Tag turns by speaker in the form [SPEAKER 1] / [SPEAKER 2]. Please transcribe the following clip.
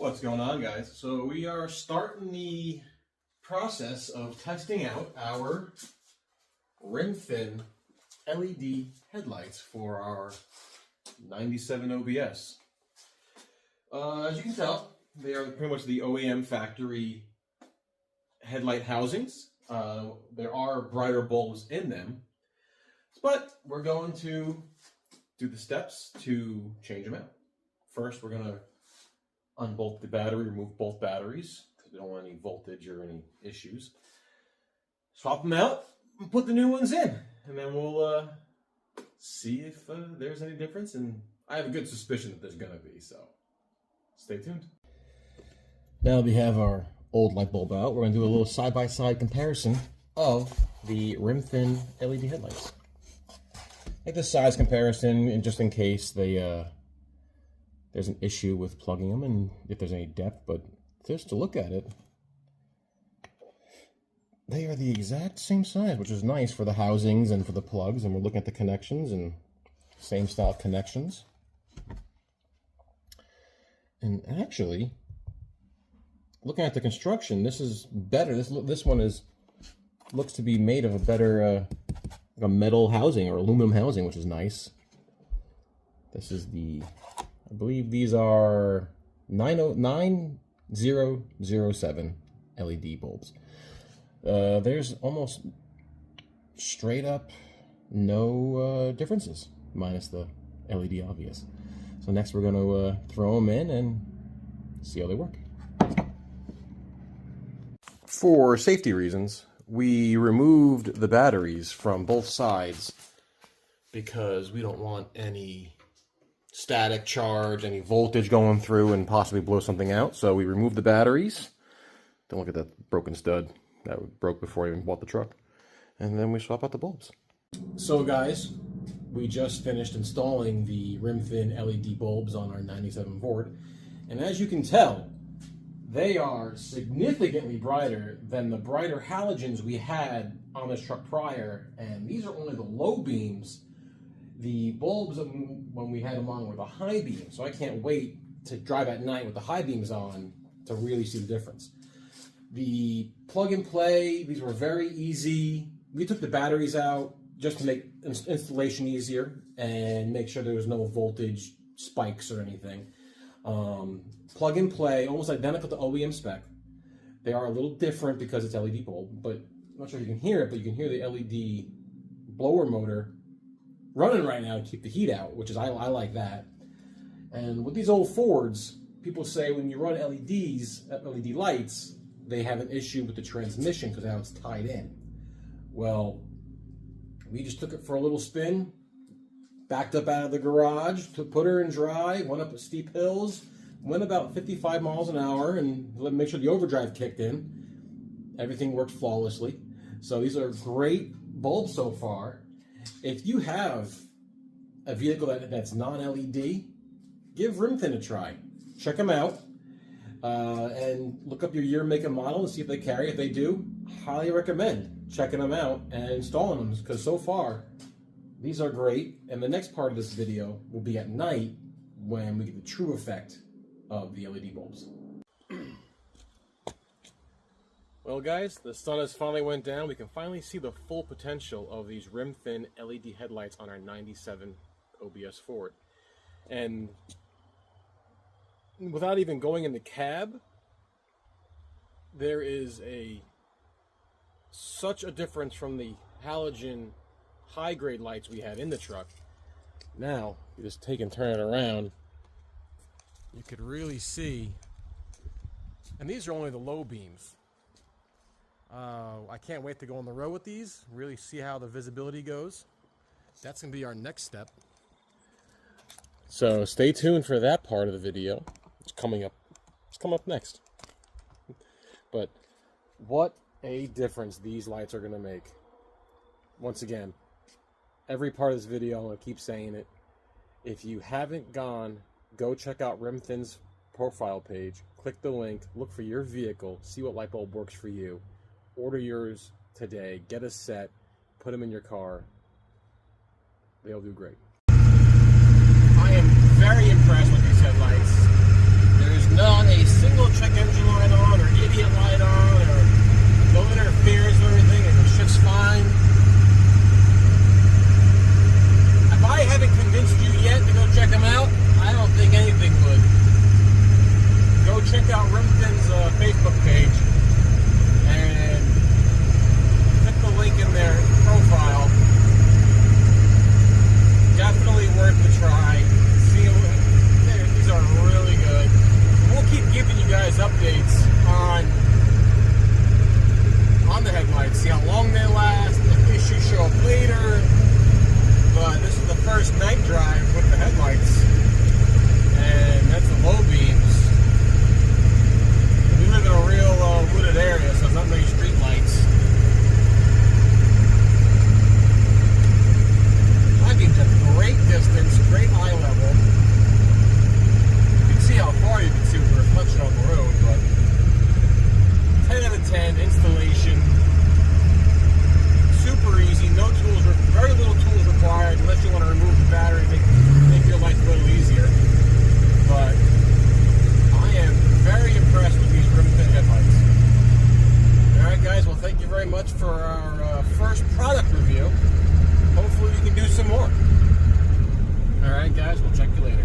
[SPEAKER 1] What's going on, guys? So we are starting the process of testing out our rim thin LED headlights for our 97 OBS. As you can tell, they are pretty much the OEM factory headlight housings. There are brighter bulbs in them, but we're going to do the steps to change them out. First, we're going to unbolt the battery, remove both batteries because we don't want any voltage or any issues. Swap them out and put the new ones in, and then we'll see if there's any difference. And I have a good suspicion that there's going to be, so stay tuned. Now that we have our old light bulb out, we're going to do a little side-by-side comparison of the rim thin LED headlights. Like the size comparison, and just in case they there's an issue with plugging them and if there's any depth, but just to look at it, they are the exact same size, which is nice for the housings and for the plugs. And we're looking at the connections and same style connections. And actually, looking at the construction, this is better. This one looks to be made of a better a metal housing or aluminum housing, which is nice. This is the, I believe these are 9007 LED bulbs. There's almost straight up no differences, minus the LED obvious. So next we're going to throw them in and see how they work. For safety reasons, we removed the batteries from both sides because we don't want any static charge, any voltage going through and possibly blow something out. So we removed the batteries. Don't look at that broken stud. That broke before I even bought the truck. And then we swap out the bulbs. So guys, we just finished installing the rim thin LED bulbs on our 97 Ford. And as you can tell, they are significantly brighter than the brighter halogens we had on this truck prior. And these are only the low beams. The bulbs, when we had them on, were the high beams. So I can't wait to drive at night with the high beams on to really see the difference. The plug and play, these were very easy. We took the batteries out just to make installation easier and make sure there was no voltage spikes or anything. Plug and play, almost identical to OEM spec. They are a little different because it's LED bulb, but I'm not sure if you can hear it, but you can hear the LED blower motor running right now to keep the heat out, which is, I like that. And with these old Fords, people say when you run LED lights, they have an issue with the transmission because now it's tied in. Well, we just took it for a little spin, backed up out of the garage, put her in dry, went up steep hills, went about 55 miles an hour, and make sure the overdrive kicked in. Everything worked flawlessly. So these are great bulbs so far. If you have a vehicle that's non-LED, give rim thin a try. Check them out and look up your year, make, and model and see if they carry. If they do, highly recommend checking them out and installing them, because so far these are great. And the next part of this video will be at night when we get the true effect of the LED bulbs. Well guys, the sun has finally went down. We can finally see the full potential of these rim thin LED headlights on our 97 OBS Ford. And without even going in the cab, there is such a difference from the halogen high grade lights we had in the truck. Now, you just take and turn it around, you could really see, and these are only the low beams. I can't wait to go on the road with these, really see how the visibility goes. That's going to be our next step. So stay tuned for that part of the video. It's coming up next. But what a difference these lights are going to make. Once again, every part of this video, I'm going to keep saying it. If you haven't gone, go check out Rim Thin's profile page. Click the link, look for your vehicle, see what light bulb works for you. Order yours today, get a set, put them in your car. They'll do great. I am very impressed with these headlights. There is not a out Remington's Facebook page and click the link in their profile. Definitely worth the try. See, these are really good. We'll keep giving you guys updates on the headlights. See how long they last. If issues show up later. But this is the first night drive with the headlights, and that's the low beams. We live in a real wooded area, so there's not many street lights. My beams have great distance, great eye level. You can see how far you can see with the reflection on the road, but 10 out of 10 installation. Super easy, no tools, very little tools required unless you want to remove the battery and make your life a little easier. But I am very impressed with these Remington headlights. Alright guys, well thank you very much for our first product review. Hopefully we can do some more. Alright guys, we'll check you later.